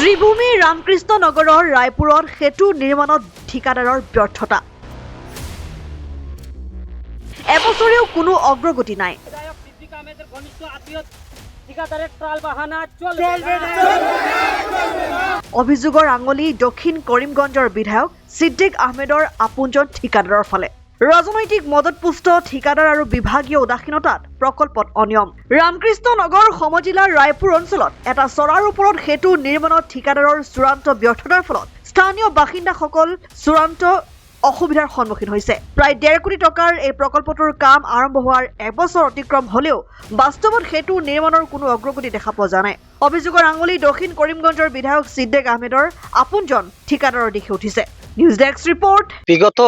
শ্ৰীভূমি ৰামকৃষ্ণ নগৰৰ ৰায়পুৰত সেতু নিৰ্মাণত ঠিকাদাৰৰ ব্যৰ্থতা। এবছৰেও কোনো অগ্ৰগতি নাই। অভিযোগৰ আঙুলি দক্ষিণ কৰিমগঞ্জৰ বিধায়ক ছিদ্দিক আহমেদৰ আপোনজন ঠিকাদাৰৰ ফালে। ৰাজনৈতিক মদতপুষ্ট ঠিকাদাৰ আৰু বিভাগীয় উদাসীনতাত প্ৰকল্পত অনিয়ম। ৰামকৃষ্ণ নগৰ সমজিলাৰ ৰায়পুৰ অঞ্চলত এটা চৰাৰ ওপৰত সেতু নিৰ্মাণত ঠিকাদাৰৰ চূড়ান্ত ব্যৰ্থতাৰ ফলত স্থানীয় বাসিন্দাসকল চূড়ান্ত অসুবিধাৰ সন্মুখীন হৈছে। প্ৰায় 1.5 কোটি টকাৰ এই প্ৰকল্পটোৰ কাম আৰম্ভ হোৱাৰ এবছৰ অতিক্ৰম হলেও বাস্তৱত সেতু নিৰ্মাণৰ কোনো অগ্ৰগতি দেখা পোৱা যোৱা নাই। অভিযোগৰ আঙুলি দক্ষিণ কৰিমগঞ্জৰ বিধায়ক ছিদ্দিক আহমেদৰ আপোনজন ঠিকাদাৰৰ দিশে উঠিছে। News desk report. বিগত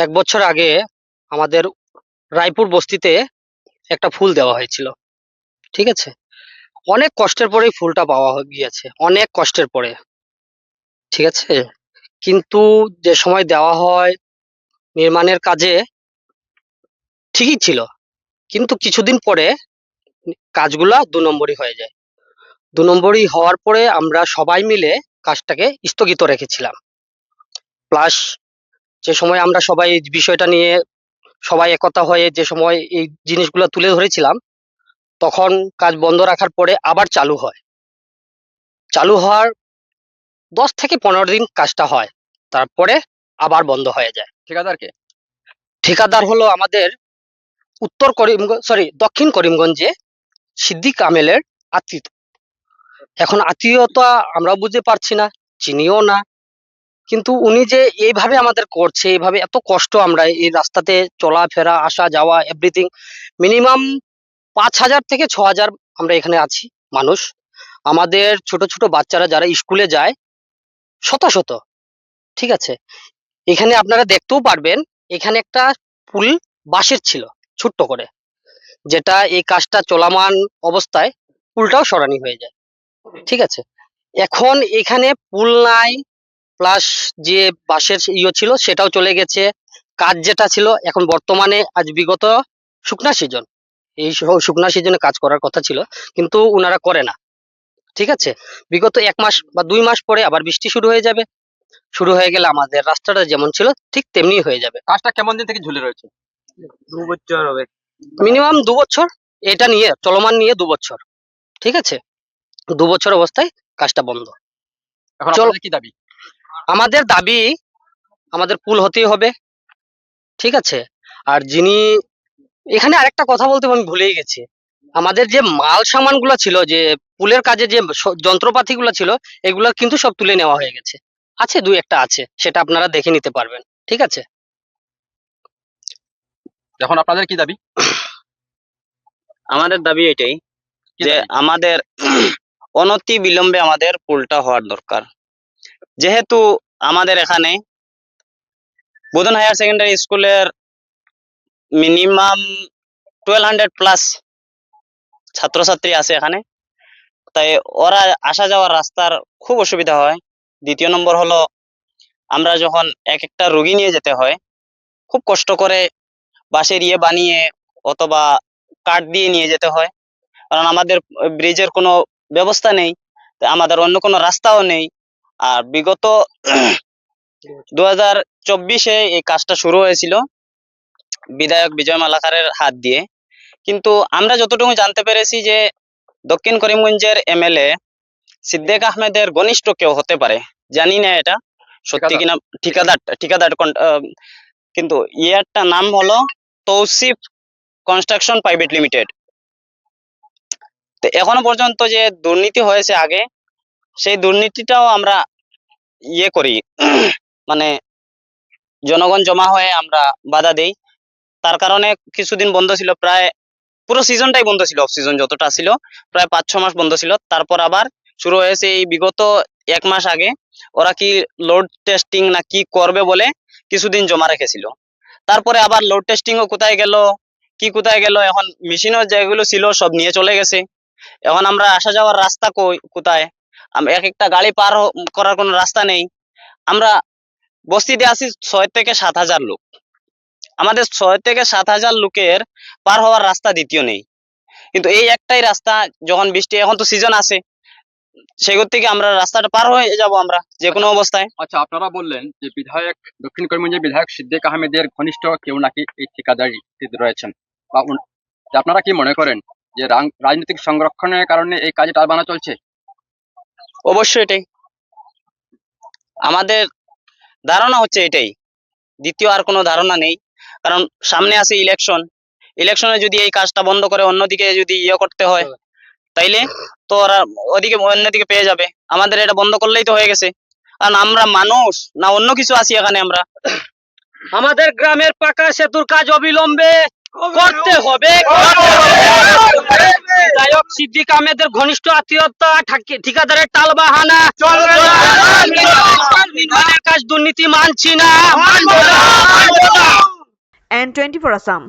1 বছর আগে আমাদের রায়পুর বস্তিতে একটা ফুল দেওয়া হয়েছিল, ঠিক আছে। অনেক কষ্টের পরেই ফুলটা পাওয়া গিয়েছে, অনেক কষ্টের পরে, ঠিক আছে। কিন্তু যে সময় দেওয়া হয় নির্মাণের কাজে ঠিকই ছিল, কিন্তু কিছুদিন পরে কাজগুলা 2 নম্বরই হয়ে যায়। 2 নম্বরই হওয়ার পরে আমরা সবাই মিলে কাজটাকে স্থগিত রেখেছিলাম। প্লাস যে সময় আমরা সবাই এই বিষয়টা নিয়ে সবাই একতা হয়ে যে সময় এই জিনিসগুলো তুলে ধরেছিলাম, তখন কাজ বন্ধ রাখার পরে আবার চালু হয়। চালু হওয়ার 10 থেকে 15 দিন কাজটা হয়, তারপরে আবার বন্ধ হয়ে যায়। ঠিকাদারকে ঠিকাদার হলো আমাদের দক্ষিণ করিমগঞ্জে সিদ্দিক আমেলের আত্মীয়। এখন আত্মীয়তা আমরা বুঝতে পারছি না, চিনিও না, কিন্তু উনি যে এইভাবে আমাদের করছে, এইভাবে এত কষ্ট, আমরা এই রাস্তাতে চলাফেরা আসা যাওয়া এভরিথিং, মিনিমাম 5000 থেকে 6000 আমরা এখানে আছি মানুষ। আমাদের ছোট ছোট বাচ্চারা যারা স্কুলে যায় শত শত, ঠিক আছে। এখানে আপনারা দেখতেও পারবেন, এখানে একটা পুল বাঁশের ছিল ছোট্ট করে, যেটা এই কাজটা চলমান অবস্থায় পুলটাও সরানি হয়ে যায়, ঠিক আছে। এখন এখানে পুল নাই, প্লাস যে বাঁশের ছিল সেটাও চলে গেছে। কাজ যেটা ছিল এখন বর্তমানে আজ বিগত শুকনা সিজন, এই শুকনা সিজনে কাজ করার কথা ছিল, কিন্তু ওনারা করে না, ঠিক আছে। বিগত 1 মাস বা 2 মাস পরে আবার বৃষ্টি শুরু হয়ে যাবে, শুরু হয়ে গেলে আমাদের রাস্তাটা যেমন ছিল ঠিক তেমনি হয়ে যাবে। কাজটা কেমন দিন থেকে ঝুলে রয়েছে? 2 বছর হবে, মিনিমাম 2 বছর এটা নিয়ে চলমান, নিয়ে 2 বছর, ঠিক আছে। 2 বছর অবস্থায় কাজটা বন্ধ। এখন চল- আপনাদের কি দাবি? আমাদের দাবি, আমাদের পুল হতেই হবে, ঠিক আছে। আর যিনি এখানে আরেকটা কথা বলতে আমি ভুলেই গেছি, আমাদের যে মাল সামানগুলো ছিল, যে পুলের কাজে যে যন্ত্রপাতিগুলো ছিল, এগুলো কিন্তু সব তুলে নেওয়া হয়ে গেছে। আছে 2-1টা আছে, সেটা আপনারা দেখে নিতে পারবেন, ঠিক আছে। এখন আপনাদের কি দাবি? আমাদের দাবি এটাই কি যে দাবি? আমাদের অনতি বিলম্বে আমাদের পুলটা হওয়ার দরকার। যেহেতু আমাদের এখানে বোধন হায়ার সেকেন্ডারি স্কুলের মিনিমাম 1200 প্লাস ছাত্রছাত্রী আছে এখানে, তাই ওরা আসা যাওয়ার রাস্তার খুব অসুবিধা হয়। দ্বিতীয় নম্বর হলো, আমরা যখন এক একটা রোগী নিয়ে যেতে হয় খুব কষ্ট করে বাঁশের বানিয়ে অথবা কাঠ দিয়ে নিয়ে যেতে হয়, কারণ আমাদের ব্রিজের কোনো ব্যবস্থা নেই, তাই আমাদের অন্য কোনো রাস্তাও নেই। আর বিগত 2024-এ এই কাজটা শুরু হয়েছিল বিধায়ক বিজয় মালাকারের হাত দিয়ে, কিন্তু আমরা যতটুকু জানতে পেরেছি যে দক্ষিণ করিমগঞ্জের এমএলএ সিদ্দিক আহমেদের ঘনিষ্ঠ কেউ হতে পারে, জানি না এটা সত্যি কিনা। ঠিকাদার কিন্তু ইয়ারটা নাম হলো তৌসিফ কনস্ট্রাকশন প্রাইভেট লিমিটেড। তো এখনো পর্যন্ত যে দুর্নীতি হয়েছে আগে, সেই দুর্নীতিটাও আমরা করি, মানে জনগণ জমা হয়ে আমরা বাধা দেই। তার কারণে কিছুদিন বন্ধ ছিল, প্রায় পুরো সিজনটাই বন্ধ ছিল, অফ সিজন যতটা ছিল প্রায় 5-6 মাস বন্ধ ছিল। তারপর আবার শুরু হয়েছে এই বিগত 1 মাস আগে। ওরা কি লোড টেস্টিং না কি করবে বলে কিছুদিন জমা রেখেছিল, তারপরে আবার লোড টেস্টিংও কোথায় গেল কোথায় গেল, এখন মেশিনও যেগুলো ছিল সব নিয়ে চলে গেছে। এখন আমরা আসা যাওয়ার রাস্তা কোথায়, এক একটা গাড়ি পার করার কোনো রাস্তা নেই। আমরা বস্তিতে আছি 6 থেকে 7 হাজার লোক, আমাদের 6 থেকে 7 হাজার লোকের পার হওয়ার রাস্তা দ্বিতীয় নেই। কিন্তু এই একটাই রাস্তা, যখন বৃষ্টি, এখন তো সিজন আছে, সেগুর থেকে আমরা রাস্তাটা পার হয়ে যাব আমরা যে কোনো অবস্থায়। আচ্ছা, আপনারা বললেন যে বিধায়ক দক্ষিণ করিমগঞ্জের বিধায়ক সিদ্দিক আহমেদের ঘনিষ্ঠ কেউ নাকি এই ঠিকাদারি রয়েছেন বা যে আপনারা কি মনে করেন যে রাজনৈতিক সংরক্ষণের কারণে এই কাজে টালবানা চলছে? অবশ্যই এটাই আমাদের ধারণা হচ্ছে, এটাই, দ্বিতীয় আর কোনো ধারণা নেই। কারণ সামনে আছে ইলেকশনে যদি এই কাজটা বন্ধ করে অন্যদিকে যদি করতে হয়, তাইলে তো ওরা ওদিকে অন্যদিকে পেয়ে যাবে। আমাদের এটা বন্ধ করলেই তো হয়ে গেছে। কারণ আমরা মানুষ না অন্য কিছু আছি এখানে আমরা। আমাদের গ্রামের পাকা সেতুর কাজ অবিলম্বে করতে হবে। বিধায়ক সিদ্দিক আহমেদের ঘনিষ্ঠ আত্মীয়তা ঠিকাদারের টালবাহানা নির্মাণের কাজ দুর্নীতি মানছি না। N24 Assam.